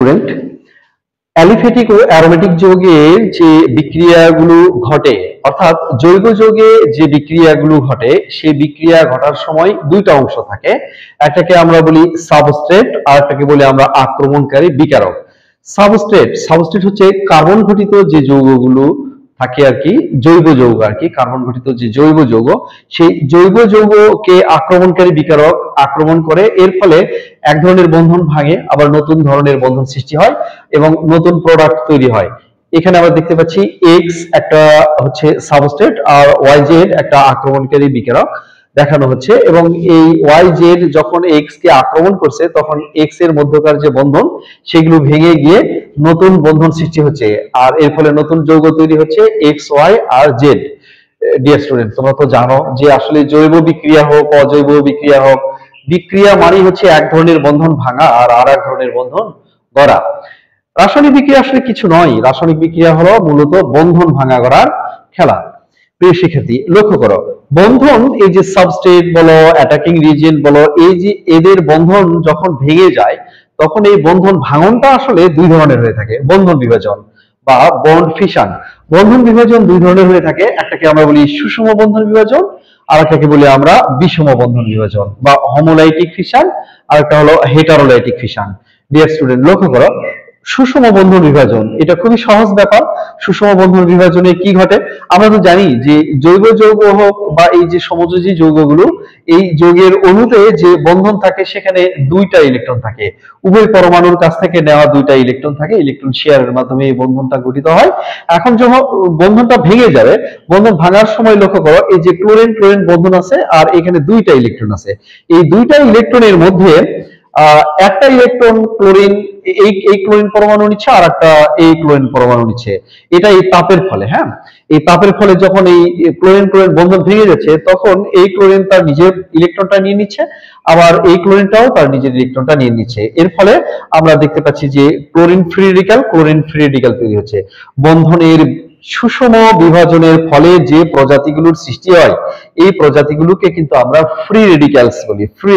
Student, aliphatic ও aromatic যৌগের যে বিক্রিয়াগুলো ঘটে, অর্থাৎ জৈব যৌগে যে বিক্রিয়াগুলো ঘটে, সেই বিক্রিয়া ঘটার সময় দুইটা অংশ থাকে। একটাকে আমরা বলি সাবস্ট্রেট, আর একটাকে বলি আমরা আক্রমণকারী বিকারক। সাবস্ট্রেট হচ্ছে কার্বন ঘটিত যে যৌগগুলো থাকে আর কি, জৈব যৌগ আর কি, কার্বন ঘটিত যে জৈব যৌগ, সেই জৈব যৌগকে আক্রমণকারী বিকারক আক্রমণ করে। এর ফলে এক ধরনের বন্ধন ভাঙে, আবার নতুন ধরনের বন্ধন সৃষ্টি হয় এবং নতুন প্রোডাক্ট তৈরি হয়। এখানে আমরা দেখতে পাচ্ছি এক্স একটা হচ্ছে সাবস্ট্রেট আর ওয়াই জেড একটা আক্রমণকারী বিকারক দেখানো হচ্ছে, এবং এই ওয়াই জেড যখন এক্স কে আক্রমণ করছে তখন এক্স এর মধ্যকার যে বন্ধন সেগুলো ভেঙে গিয়ে নতুন বন্ধন সৃষ্টি হচ্ছে, আর এর ফলে নতুন যৌগ তৈরি হচ্ছে এক্স ওয়াই আর জেড। ডিয়ার স্টুডেন্ট, তোমরা তো জানো যে আসলে জৈব বিক্রিয়া হোক অজৈব বিক্রিয়া হোক, বিক্রিয়া মানে হচ্ছে এক ধরনের বন্ধন ভাঙা আর এক ধরনের বন্ধন গড়া। রাসায়নিক বিক্রিয়া আসলে কিছু নয়, রাসায়নিক বিক্রিয়া হলো মূলত বন্ধন ভাঙা গড়ার খেলা। প্রিয় শিক্ষার্থী, লক্ষ্য করো, বন্ধন এই যে সাবস্ট্রেট বলো, অ্যাটাকিং রিজিয়েন্ট বলো, এই যে এদের বন্ধন যখন ভেঙে যায় তখন এই বন্ধন ভাঙনটা আসলে দুই ধরনের হয়ে থাকে। বন্ধন বিভাজন বা বন্ড ফিশন, বন্ধন বিভাজন দুই ধরনের হয়ে থাকে। একটাকে আমরা বলি সুষম বন্ধন বিভাজন, আর একটাকে বলি আমরা বিষম বন্ধন বিভাজন বা হোমোলাইটিক ফিশন, আর একটা হলো হেটারোলাইটিক ফিশন। ডিয়ার স্টুডেন্ট, লক্ষ্য করো, সুষম বন্ধন বিভাজন এটা খুবই সহজ ব্যাপার। সুষম বন্ধন বিভাজনে কি ঘটে? আমরা তো জানি যে জৈব যৌগ হোক বা এই যে সমযোজী যৌগগুলো, এই যৌগের অণুতে যে বন্ধন থাকে সেখানে দুইটা ইলেকট্রন থাকে, উভয় পরমাণুর কাছ থেকে নেওয়া দুইটা ইলেকট্রন থাকে, ইলেকট্রন শেয়ারের মাধ্যমে এই বন্ধনটা গঠিত হয়। এখন যখন বন্ধনটা ভেঙে যাবে, বন্ধন ভাঙার সময় লক্ষ্য করো, এই যে ক্লোরিন ক্লোরিন বন্ধন আছে আর এখানে দুইটা ইলেকট্রন আছে, এই দুইটা ইলেকট্রনের মধ্যে একটা ইলেকট্রন ক্লোরিন এই ক্লোরিন পরমাণু নিচ্ছে আর একটা এই ক্লোরিন পরমাণু নিচ্ছে। এটা এই তাপের ফলে, হ্যাঁ, এই তাপের ফলে যখন এই ক্লোরিন ক্লোরিন বন্ধন ভেঙে যাচ্ছে তখন এই ক্লোরিন তার নিজের ইলেকট্রনটা নিয়ে নিচ্ছে, আবার এই ক্লোরিনটাও তার নিজের ইলেকট্রনটা নিয়ে নিচ্ছে। এর ফলে আমরা দেখতে পাচ্ছি যে ক্লোরিন ফ্রি রেডিক্যাল তৈরি হচ্ছে। বন্ধনের সুষম বিভাজনের ফলে যে প্রজাতিগুলোর সৃষ্টি হয় এই প্রজাতিগুলোকে কিন্তু আমরা ফ্রি রেডিক্যালস বলি। ফ্রি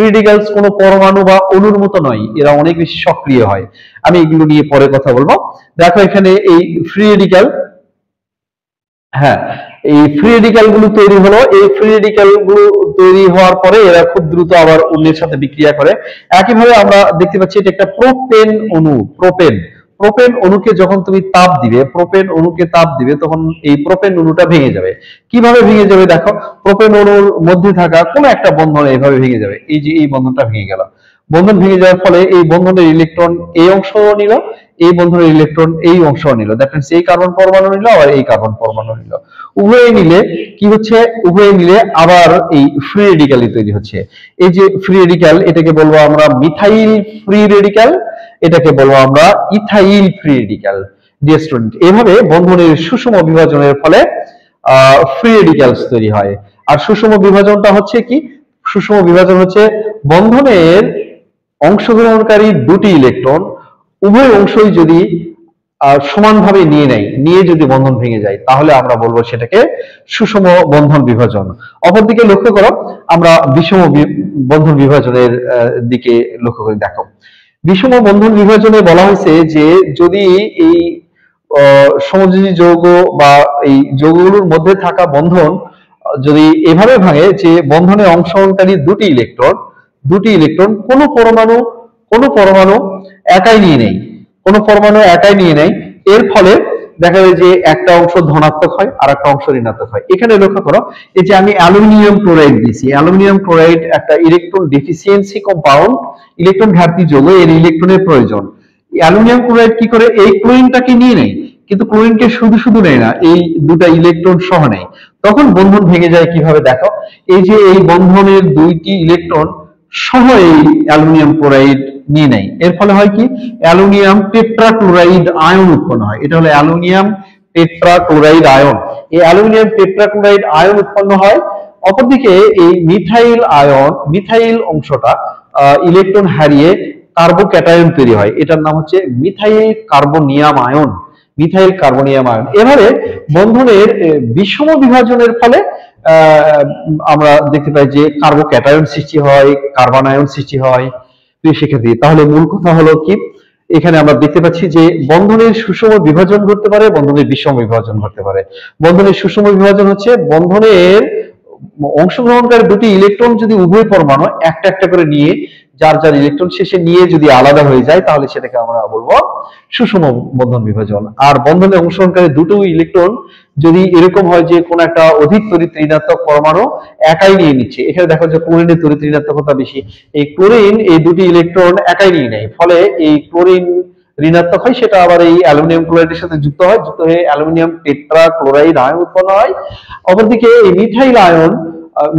রেডিক্যালস কোনো পরমাণু বা অণুর মতো নয়, এরা অনেক বেশি সক্রিয় হয়। আমি এগুলো নিয়ে পরে কথা বলবো। দেখো এখানে এই ফ্রি রেডিক্যাল, হ্যাঁ, এই ফ্রি রেডিক্যাল গুলো তৈরি হলো, এই ফ্রি রেডিক্যাল গুলো তৈরি হওয়ার পরে এরা খুব দ্রুত আবার অন্যের সাথে বিক্রিয়া করে। একইভাবে আমরা দেখতে পাচ্ছি এটা একটা প্রোপেন অণু। প্রোপেন অণুকে যখন তুমি তাপ দিবে, তখন এই প্রোপেন অণুটা ভেঙে যাবে। কিভাবে ভেঙে যাবে? দেখো, প্রোপেন অণুর মধ্যে থাকা কোনো একটা বন্ধন এইভাবে ভেঙে যাবে। এই যে এই বন্ধনটা ভেঙে গেল, বন্ধন ভেঙে যাওয়ার ফলে এই বন্ধনের ইলেকট্রন এই অংশ নিল, এই বন্ধনের ইলেকট্রন এই অংশ নিল। দ্যাট মিন্স এই কার্বন পরমাণু নিল আর এই কার্বন পরমাণু নিল। উভয়ে নিলে কি হচ্ছে? উভয়ে মিলে আবার এই ফ্রি রেডিক্যাল তৈরি হচ্ছে। এই যে ফ্রি রেডিক্যাল, এটাকে বলবো আমরা মিথাইল ফ্রি রেডিক্যাল, এটাকে বলবো আমরা ethyl free radical. Dear student, এভাবে বন্ধনের সুষম বিভাজনের ফলে ফ্রি রেডিক্যালস তৈরি হয়। আর সুষম বিভাজনটা হচ্ছে কি? সুষম বিভাজন হচ্ছে বন্ধনের অংশগ্রহণকারী দুটি ইলেকট্রন উভয় অংশই যদি সমানভাবে নিয়ে যদি বন্ধন ভেঙে যায় তাহলে আমরা বলবো সেটাকে সুষম বন্ধন বিভাজন। অপরদিকে লক্ষ্য করো, আমরা বিষম বন্ধন বিভাজনের দিকে লক্ষ্য করে দেখো। বিষম বন্ধন বিভাজনে বলা হয়েছে যে যদি এই সমযোজী যৌগ বা এই যৌগগুলোর মধ্যে থাকা বন্ধন যদি এভাবে ভাঙে যে বন্ধনে অংশগ্রহণকারী দুটি ইলেকট্রন কোনো পরমাণু একাই নিয়ে নেয়, এর ফলে দেখা যায় যে একটা অংশ ধনাত্মক হয় আর একটা অংশ ঋণাত্মক হয়। এখানে লক্ষ্য করো, এই যে আমি অ্যালুমিনিয়াম ক্লোরাইড দিয়েছি, অ্যালুমিনিয়াম ক্লোরাইড একটা ইলেকট্রন ডেফিসিয়েন্সি কম্পাউন্ড, ইলেকট্রন ঘাটতি যৌগ, এর ইলেকট্রনের প্রয়োজন। অ্যালুমিনিয়াম ক্লোরাইড কি করে? এই ক্লোরিনটাকে নিয়ে নেয়, কিন্তু ক্লোরিনকে শুধু নেয় না, এই দুটা ইলেকট্রন সহ নেয়। তখন বন্ধন ভেঙে যায় কিভাবে? দেখো, এই যে এই বন্ধনের দুইটি ইলেকট্রন সহ এই অ্যালুমিনিয়াম ক্লোরাইড নিয়ে নেয়। এর ফলে হয় কি? অ্যালুমিনিয়াম টেট্রাক্লোরাইড আয়ন উৎপন্ন হয়। এটা হলো অ্যালুমিনিয়াম টেট্রাক্লোরাইড আয়ন। এই অ্যালুমিনিয়াম টেট্রাক্লোরাইড আয়ন উৎপন্ন হয়। অপরদিকে এই মিথাইল অংশটা ইলেকট্রন হারিয়ে কার্বোক্যাটায়ন তৈরি হয়, এটার নাম হচ্ছে মিথাইল কার্বনিয়াম আয়ন। এভাবে বন্ধনের বিষম বিভাজনের ফলে আমরা দেখতে পাই যে কার্বোক্যাটায়ন সৃষ্টি হয়, কার্বন আয়ন সৃষ্টি হয়। প্রিয় শিক্ষার্থী, তাহলে মূল কথা হলো কি? এখানে আমরা দেখতে পাচ্ছি যে বন্ধনের সুষম বিভাজন ঘটতে পারে, বন্ধনের বিষম বিভাজন ঘটতে পারে। বন্ধনের সুষম বিভাজন হচ্ছে বন্ধনের অংশগ্রহণকারী দুটি ইলেকট্রন যদি উভয় পরমাণু একটা একটা করে নিয়ে যার যার ইলেকট্রন শেষে নিয়ে যদি আলাদা হয়ে যায় তাহলে সেটাকে আমরা বলবো সুষম বন্ধন বিভাজন। আর বন্ধনে অংশগ্রহণকারী দুটো ইলেকট্রন যদি এরকম হয় যে কোন একটা অধিক তড়িৎ ঋণাত্মক পরমাণু একাই নিয়ে নিচ্ছে, এখানে দেখো যে ক্লোরিনের তড়িৎ ঋণাত্মকতা বেশি, এই ক্লোরিন এই দুটি ইলেকট্রন একাই নিয়ে নেয়, ফলে এই ক্লোরিন ঋণাত্মক হয়, সেটা আবার এই অ্যালুমিনিয়াম ক্লোরাইডের সাথে যুক্ত হয়, যুক্ত হয়ে অ্যালুমিনিয়াম টেট্রা ক্লোরাইড আয়ন উৎপন্ন হয়। অপরদিকে এই মিথাইল আয়ন,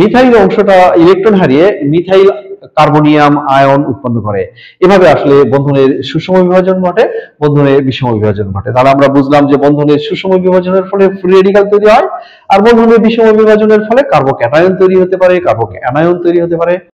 মিথাইল অংশটা ইলেকট্রন হারিয়ে মিথাইল কার্বনিয়াম আয়ন উৎপন্ন করে। এভাবে আসলে বন্ধনের সুষম বিভাজন ঘটে, বন্ধনের বিষম বিভাজন ঘটে। তাহলে আমরা বুঝলাম যে বন্ধনের সুষম বিভাজনের ফলে ফ্রি রেডিকাল তৈরি হয়, আর বন্ধনের বিষম বিভাজনের ফলে কার্বোক্যাটায়ন তৈরি হতে পারে, কার্বোক্যানায়ন তৈরি হতে পারে।